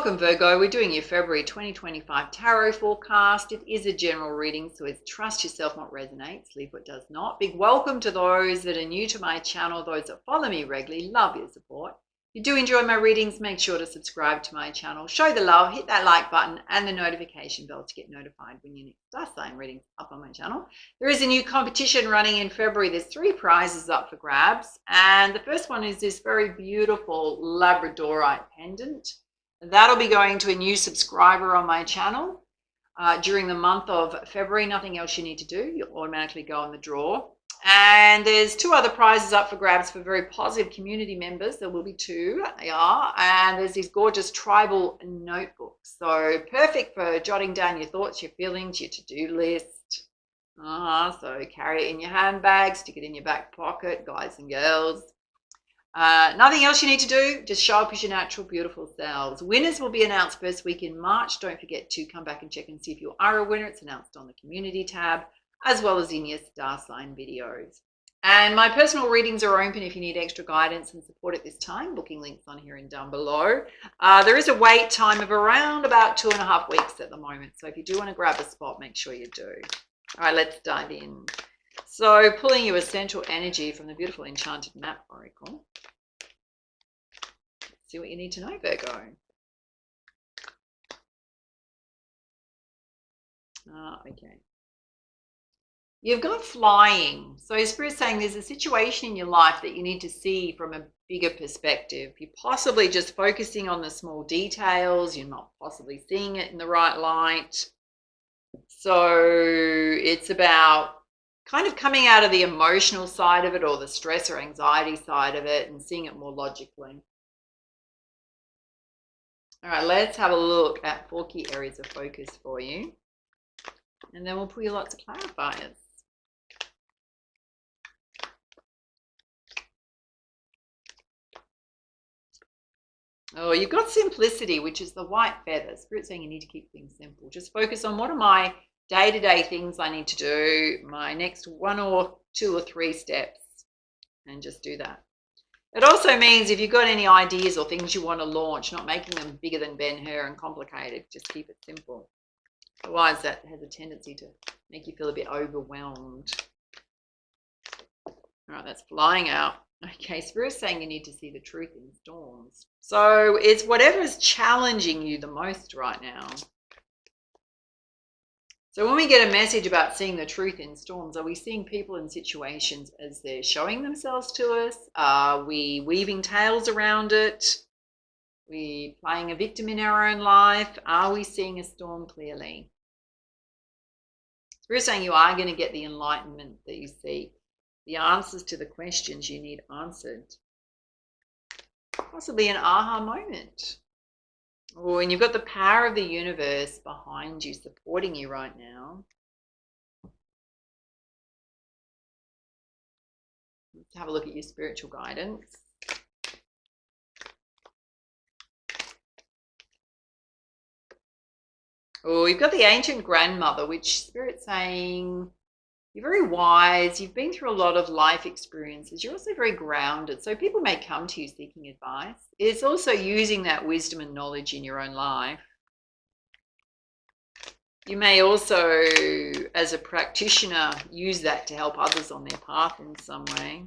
Welcome, Virgo. We're doing your February 2025 tarot forecast. It is a general reading, so it's trust yourself what resonates, leave what does not. Big welcome to those that are new to my channel, those that follow me regularly. Love your support. If you do enjoy my readings, make sure to subscribe to my channel. Show the love, hit that like button and the notification bell to get notified when your next star sign readings up on my channel. There is a new competition running in February. There's 3 prizes up for grabs. And the first one is this very beautiful Labradorite pendant. That'll be going to a new subscriber on my channel during the month of February. Nothing else you need to do. You'll automatically go in the draw. And there's 2 other prizes up for grabs for very positive community members. There will be 2, and there's these gorgeous tribal notebooks. So perfect for jotting down your thoughts, your feelings, your to-do list. So carry it in your handbag, stick it in your back pocket, guys and girls. Nothing else you need to do. Just show up as your natural, beautiful selves. Winners will be announced first week in March. Don't forget to come back and check and see if you are a winner. It's announced on the community tab, as well as in your star sign videos. And my personal readings are open if you need extra guidance and support at this time. Booking links on here and down below. There is a wait time of around about 2.5 weeks at the moment. So if you do want to grab a spot, make sure you do. All right, let's dive in. So pulling your essential energy from the beautiful Enchanted Map Oracle. Let's see what you need to know, Virgo. Okay. You've got flying. So Spirit's saying there's a situation in your life that you need to see from a bigger perspective. You're possibly just focusing on the small details. You're not possibly seeing it in the right light. So it's about kind of coming out of the emotional side of it or the stress or anxiety side of it and seeing it more logically. All right, let's have a look at 4 key areas of focus for you. And then we'll pull you lots of clarifiers. Oh, you've got simplicity, which is the white feather. Spirit's saying you need to keep things simple. Just focus on what are my day-to-day things I need to do, my next 1 or 2 or 3 steps, and just do that. It also means if you've got any ideas or things you want to launch, not making them bigger than Ben-Hur and complicated, just keep it simple. Otherwise, that has a tendency to make you feel a bit overwhelmed. All right, that's flying out. Okay, Spirit's saying you need to see the truth in storms. So it's whatever's challenging you the most right now. So when we get a message about seeing the truth in storms, are we seeing people in situations as they're showing themselves to us? Are we weaving tales around it? Are we playing a victim in our own life? Are we seeing a storm clearly? Spirit's saying you are going to get the enlightenment that you seek, the answers to the questions you need answered. Possibly an aha moment. Oh, and you've got the power of the universe behind you, supporting you right now. Let's have a look at your spiritual guidance. Oh, you've got the ancient grandmother, which Spirit's saying you're very wise. You've been through a lot of life experiences. You're also very grounded. So people may come to you seeking advice. It's also using that wisdom and knowledge in your own life. You may also, as a practitioner, use that to help others on their path in some way.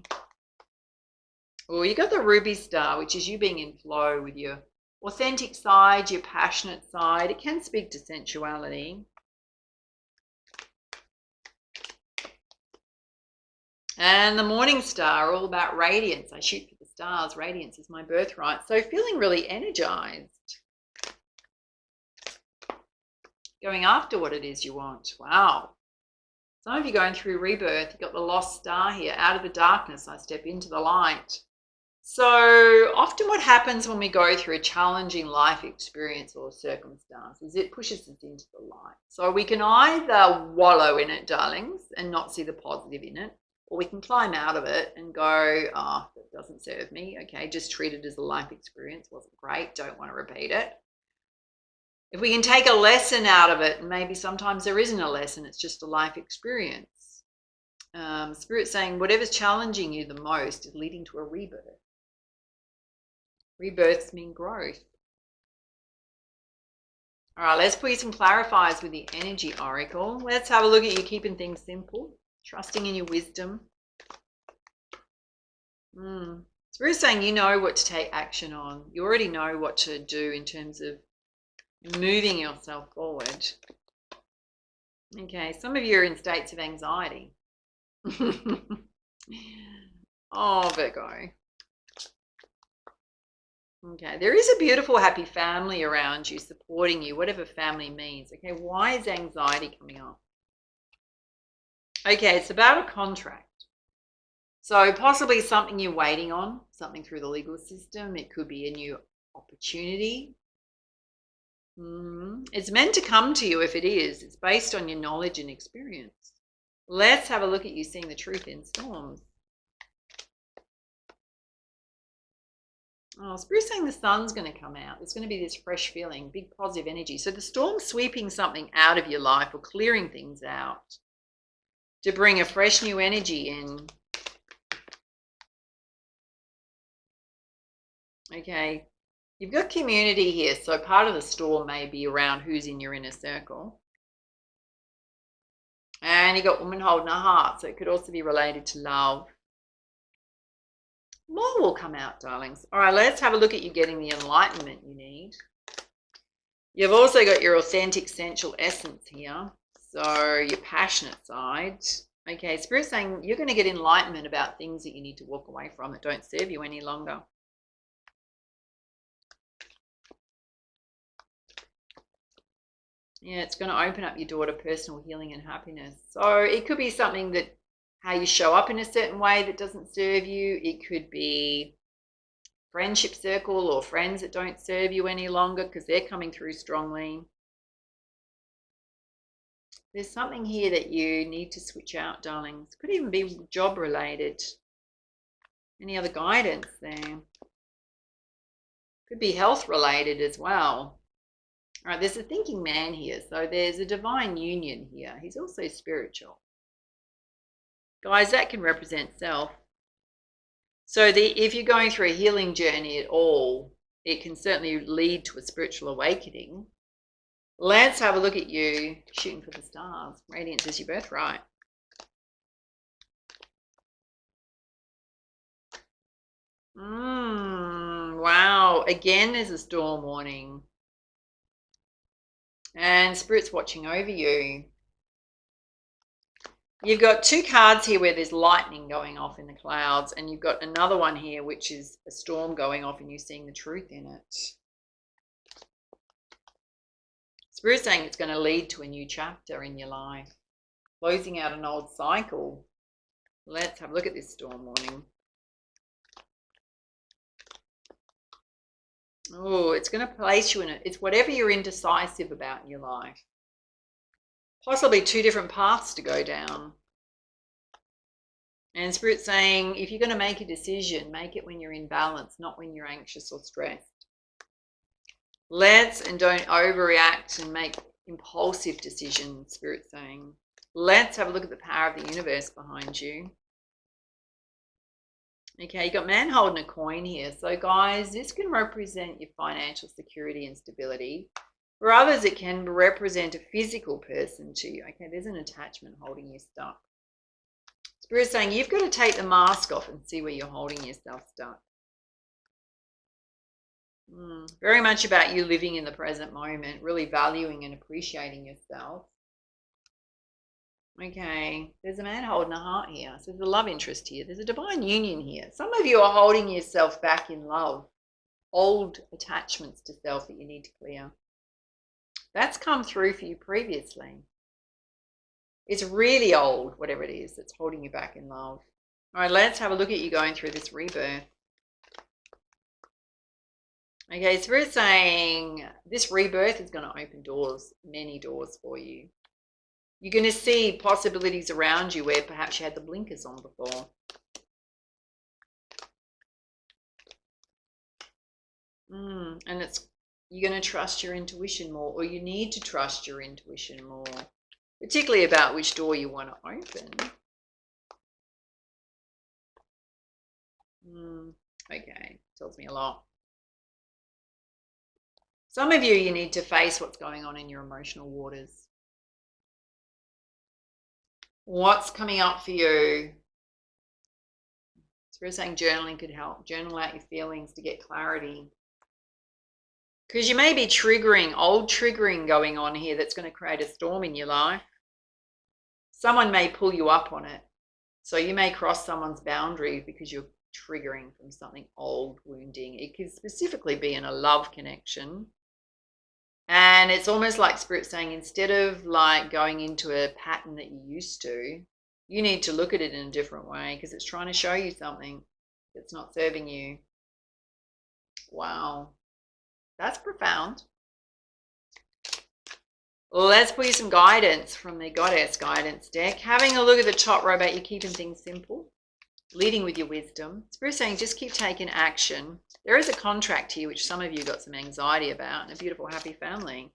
Or you got the ruby star, which is you being in flow with your authentic side, your passionate side. It can speak to sensuality. And the morning star, all about radiance. I shoot for the stars. Radiance is my birthright. So feeling really energized. Going after what it is you want. Wow. Some of you going through rebirth. You've got the lost star here. Out of the darkness, I step into the light. So often what happens when we go through a challenging life experience or circumstance is it pushes us into the light. So we can either wallow in it, darlings, and not see the positive in it, or we can climb out of it and go, oh, that doesn't serve me. Okay, just treat it as a life experience. Wasn't great. Don't want to repeat it. If we can take a lesson out of it, and maybe sometimes there isn't a lesson, it's just a life experience. Spirit's saying whatever's challenging you the most is leading to a rebirth. Rebirths mean growth. All right, let's put you some clarifiers with the Energy Oracle. Let's have a look at you keeping things simple, trusting in your wisdom. Spirit saying you know what to take action on. You already know what to do in terms of moving yourself forward. Okay, some of you are in states of anxiety. Oh, Virgo. Okay, there is a beautiful, happy family around you, supporting you, whatever family means. Okay, why is anxiety coming up? Okay, it's about a contract. So possibly something you're waiting on, something through the legal system. It could be a new opportunity. It's meant to come to you if it is. It's based on your knowledge and experience. Let's have a look at you seeing the truth in storms. Oh, Spirit's saying the sun's going to come out. There's going to be this fresh feeling, big positive energy. So the storm's sweeping something out of your life or clearing things out to bring a fresh new energy in. Okay, you've got community here. So part of the storm may be around who's in your inner circle. And you got woman holding a heart. So it could also be related to love. More will come out, darlings. All right, let's have a look at you getting the enlightenment you need. You've also got your authentic sensual essence here. So your passionate side. Okay, Spirit's saying you're going to get enlightenment about things that you need to walk away from that don't serve you any longer. Yeah, it's going to open up your door to personal healing and happiness. So it could be something that how you show up in a certain way that doesn't serve you. It could be friendship circle or friends that don't serve you any longer because they're coming through strongly. There's something here that you need to switch out, darlings. Could even be job related. Any other guidance there? Could be health related as well. All right, there's a thinking man here. So there's a divine union here. He's also spiritual. Guys, that can represent self. So if you're going through a healing journey at all, it can certainly lead to a spiritual awakening. Let's have a look at you shooting for the stars. Radiance is your birthright. Wow. Again, there's a storm warning. And Spirit's watching over you. You've got two cards here where there's lightning going off in the clouds, and you've got another one here which is a storm going off and you're seeing the truth in it. Spirit's saying it's going to lead to a new chapter in your life, closing out an old cycle. Let's have a look at this storm warning. Oh, it's going to place you in it. It's whatever you're indecisive about in your life. Possibly two different paths to go down. And Spirit's saying, if you're going to make a decision, make it when you're in balance, not when you're anxious or stressed. And don't overreact and make impulsive decisions, Spirit's saying. Let's have a look at the power of the universe behind you. Okay, you got man holding a coin here. So guys, this can represent your financial security and stability. For others, it can represent a physical person to you. Okay, there's an attachment holding you stuck. Spirit's saying you've got to take the mask off and see where you're holding yourself stuck. Very much about you living in the present moment, really valuing and appreciating yourself. Okay, there's a man holding a heart here. So there's a love interest here. There's a divine union here. Some of you are holding yourself back in love. Old attachments to self that you need to clear. That's come through for you previously. It's really old, whatever it is that's holding you back in love. All right, let's have a look at you going through this rebirth. Okay, so we're saying this rebirth is going to open doors, many doors for you. You're going to see possibilities around you where perhaps you had the blinkers on before. And you're going to trust your intuition more, or you need to trust your intuition more, particularly about which door you want to open. Okay, tells me a lot. Some of you need to face what's going on in your emotional waters. What's coming up for you? Spirit saying journaling could help. Journal out your feelings to get clarity. Because you may be old triggering going on here that's going to create a storm in your life. Someone may pull you up on it. So you may cross someone's boundary because you're triggering from something old, wounding. It could specifically be in a love connection. And it's almost like Spirit saying, instead of like going into a pattern that you used to, you need to look at it in a different way because it's trying to show you something that's not serving you. Wow. That's profound. Let's put you some guidance from the Goddess Guidance deck. Having a look at the top row about you keeping things simple, leading with your wisdom. Spirit saying just keep taking action. There is a contract here which some of you got some anxiety about, and a beautiful happy family.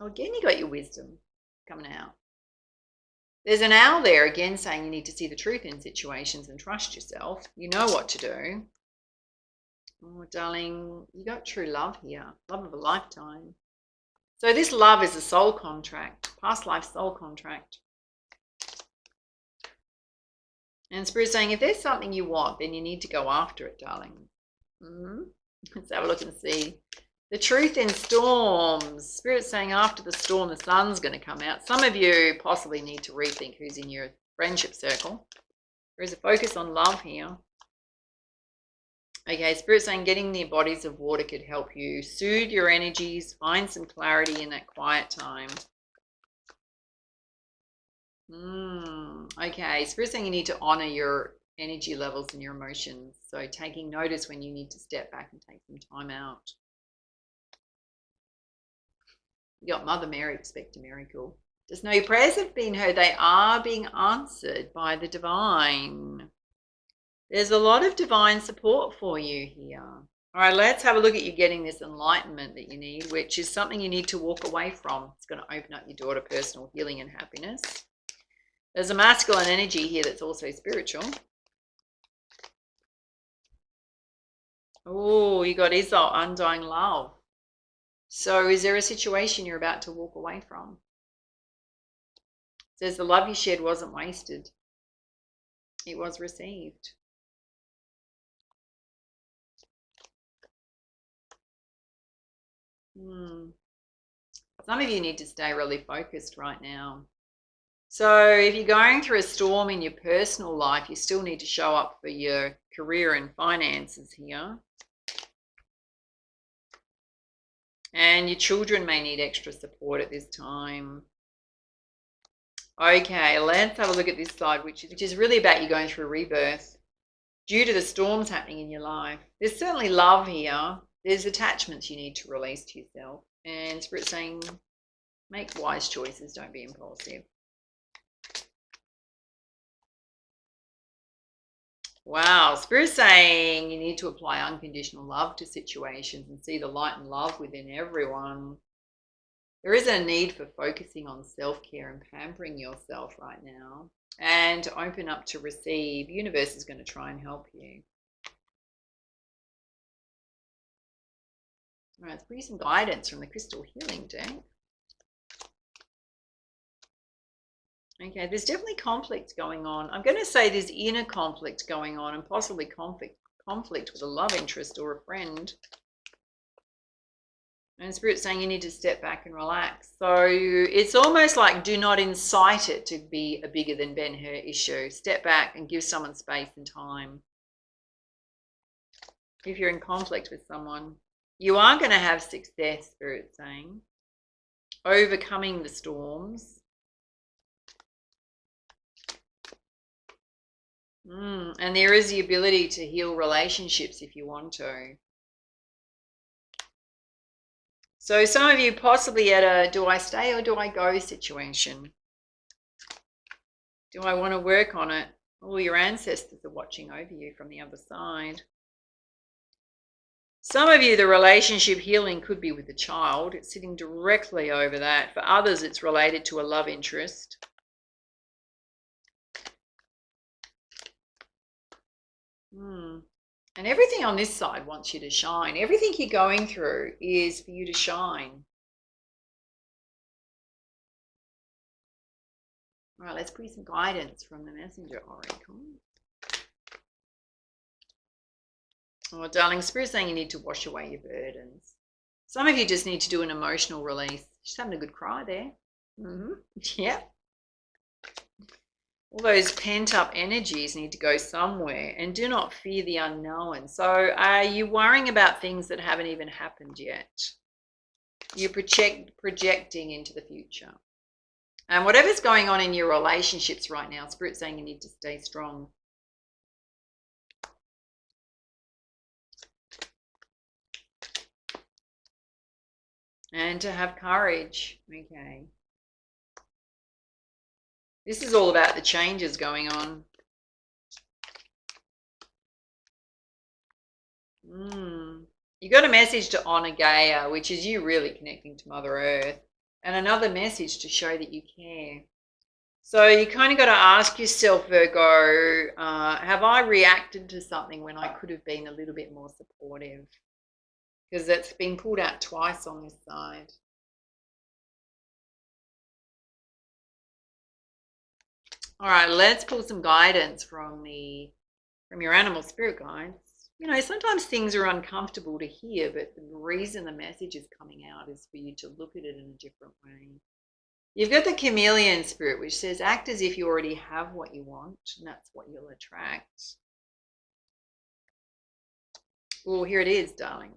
Oh, again you got your wisdom coming out. There's an owl there again saying you need to see the truth in situations and trust yourself. You know what to do. Oh, darling, you got true love here. Love of a lifetime. So this love is a soul contract, past life soul contract. And Spirit's saying if there's something you want, then you need to go after it, darling. Let's have a look and see. The truth in storms. Spirit's saying after the storm, the sun's going to come out. Some of you possibly need to rethink who's in your friendship circle. There is a focus on love here. Okay, Spirit's saying getting near bodies of water could help you soothe your energies, find some clarity in that quiet time. Okay, Spirit's saying you need to honor your energy levels and your emotions. So taking notice when you need to step back and take some time out. You got Mother Mary, expect a miracle. Just know your prayers have been heard. They are being answered by the divine. There's a lot of divine support for you here. All right, let's have a look at you getting this enlightenment that you need, which is something you need to walk away from. It's going to open up your door to personal healing and happiness. There's a masculine energy here that's also spiritual. Oh, you got Isol, undying love. So is there a situation you're about to walk away from? It says the love you shared wasn't wasted. It was received. Some of you need to stay really focused right now. So if you're going through a storm in your personal life, you still need to show up for your career and finances here. And your children may need extra support at this time. Okay, let's have a look at this side, which is really about you going through rebirth due to the storms happening in your life. There's certainly love here. There's attachments you need to release to yourself. And Spirit's saying, make wise choices, don't be impulsive. Wow, Spirit's saying you need to apply unconditional love to situations and see the light and love within everyone. There is a need for focusing on self-care and pampering yourself right now, and to open up to receive. The universe is going to try and help you. All right, let's bring you some guidance from the Crystal Healing deck. Okay, there's definitely conflict going on. I'm going to say there's inner conflict going on and possibly conflict with a love interest or a friend. And Spirit's saying you need to step back and relax. So it's almost like do not incite it to be a bigger than Ben-Hur issue. Step back and give someone space and time. If you're in conflict with someone, you are going to have success, Spirit's saying. Overcoming the storms. And there is the ability to heal relationships if you want to. So some of you possibly at a do I stay or do I go situation. Do I want to work on it? All your ancestors are watching over you from the other side. Some of you, the relationship healing could be with a child. It's sitting directly over that. For others, it's related to a love interest. And everything on this side wants you to shine. Everything you're going through is for you to shine. All right, let's put some guidance from the Messenger Oracle. Oh, darling, Spirit's saying you need to wash away your burdens. Some of you just need to do an emotional release. Just having a good cry there. Yeah. All those pent-up energies need to go somewhere, and do not fear the unknown. So are you worrying about things that haven't even happened yet? You're projecting into the future. And whatever's going on in your relationships right now, Spirit's saying you need to stay strong. And to have courage. Okay. This is all about the changes going on. You got a message to honor Gaia, which is you really connecting to Mother Earth, and another message to show that you care. So you kind of got to ask yourself, Virgo, have I reacted to something when I could have been a little bit more supportive? Because that's been pulled out twice on this side. All right, let's pull some guidance from your animal spirit guides. You know, sometimes things are uncomfortable to hear, but the reason the message is coming out is for you to look at it in a different way. You've got the chameleon spirit, which says act as if you already have what you want, and that's what you'll attract. Oh, here it is, darling.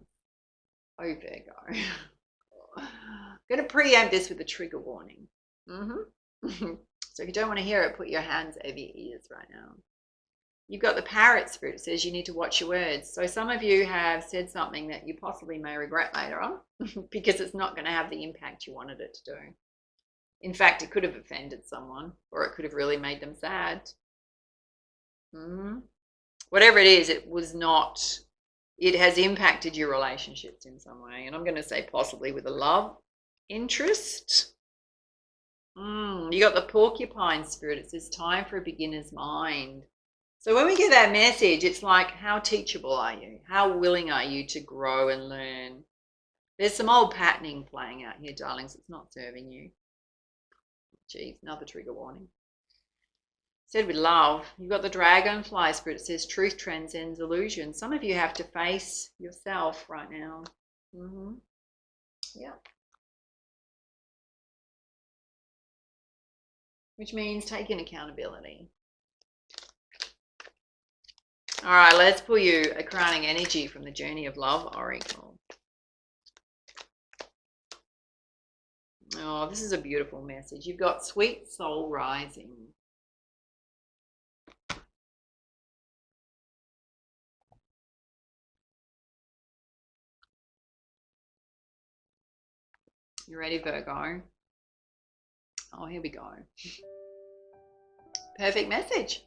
Oh, Virgo. I'm going to preempt this with a trigger warning. So if you don't want to hear it, put your hands over your ears right now. You've got the parrot spirit. It says you need to watch your words. So some of you have said something that you possibly may regret later on because it's not going to have the impact you wanted it to do. In fact, it could have offended someone, or it could have really made them sad. Whatever it is, it has impacted your relationships in some way. And I'm going to say possibly with a love interest. You got the porcupine spirit. It says time for a beginner's mind. So when we get that message, it's like, how teachable are you? How willing are you to grow and learn? There's some old patterning playing out here, darlings. It's not serving you. Geez, another trigger warning. Said with love, you've got the dragonfly spirit. It says truth transcends illusion. Some of you have to face yourself right now. Yeah. Which means taking accountability. All right, let's pull you a crowning energy from the Journey of Love Oracle. Oh, this is a beautiful message. You've got Sweet Soul Rising. You ready, Virgo? Oh, here we go. Perfect message.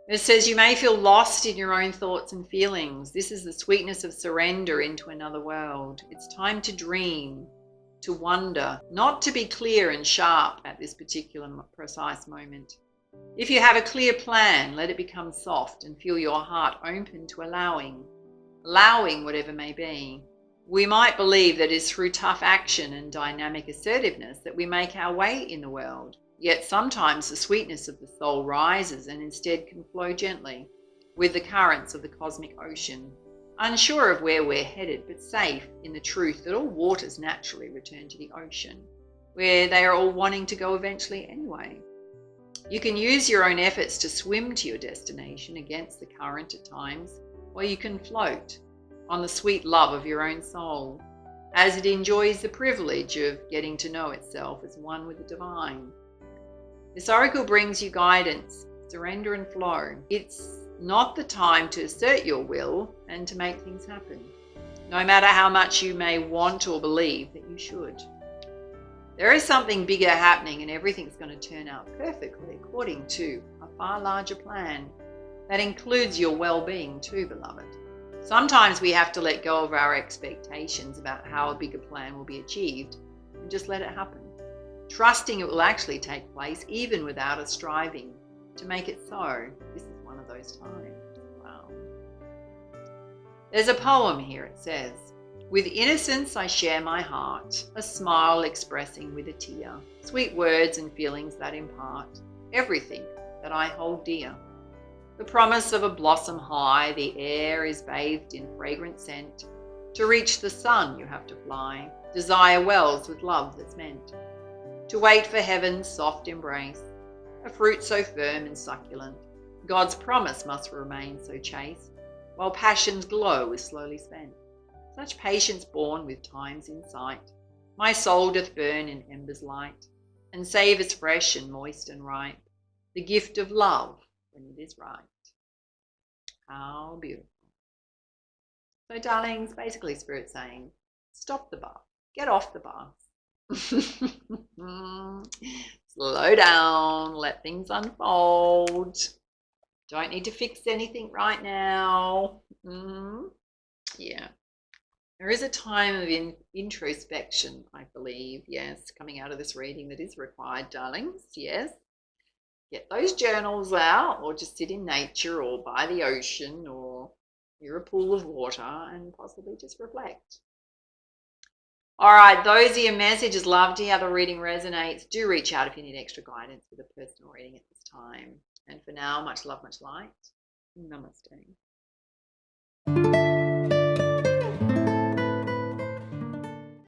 It says you may feel lost in your own thoughts and feelings. This is the sweetness of surrender into another world. It's time to dream, to wonder, not to be clear and sharp at this particular precise moment. If you have a clear plan, let it become soft and feel your heart open to allowing whatever may be. We might believe that it's through tough action and dynamic assertiveness that we make our way in the world. Yet sometimes the sweetness of the soul rises and instead can flow gently with the currents of the cosmic ocean, unsure of where we're headed, but safe in the truth that all waters naturally return to the ocean, where they are all wanting to go eventually anyway. You can use your own efforts to swim to your destination against the current at times, or you can float on the sweet love of your own soul, as it enjoys the privilege of getting to know itself as one with the divine. This oracle brings you guidance, surrender and flow. It's not the time to assert your will and to make things happen, no matter how much you may want or believe that you should. There is something bigger happening and everything's going to turn out perfectly according to a far larger plan that includes your well-being too, beloved. Sometimes we have to let go of our expectations about how a bigger plan will be achieved and just let it happen, trusting it will actually take place even without us striving to make it so. This is one of those times. Wow. There's a poem here. It says, "With innocence I share my heart, a smile expressing with a tear, sweet words and feelings that impart everything that I hold dear. The promise of a blossom high, the air is bathed in fragrant scent. To reach the sun you have to fly, desire wells with love that's meant. To wait for heaven's soft embrace, a fruit so firm and succulent, God's promise must remain so chaste, while passion's glow is slowly spent. Such patience born with time's insight, my soul doth burn in embers light, and savours fresh and moist and ripe, the gift of love when it is right." How beautiful. So darlings, basically Spirit saying, stop the bus, get off the bus. Slow down, let things unfold. Don't need to fix anything right now. Yeah. There is a time of introspection, I believe, yes, coming out of this reading that is required, darlings, yes. Get those journals out, or just sit in nature or by the ocean or near a pool of water and possibly just reflect. All right, those are your messages. Love to hear how the reading resonates. Do reach out if you need extra guidance with a personal reading at this time. And for now, much love, much light. Namaste.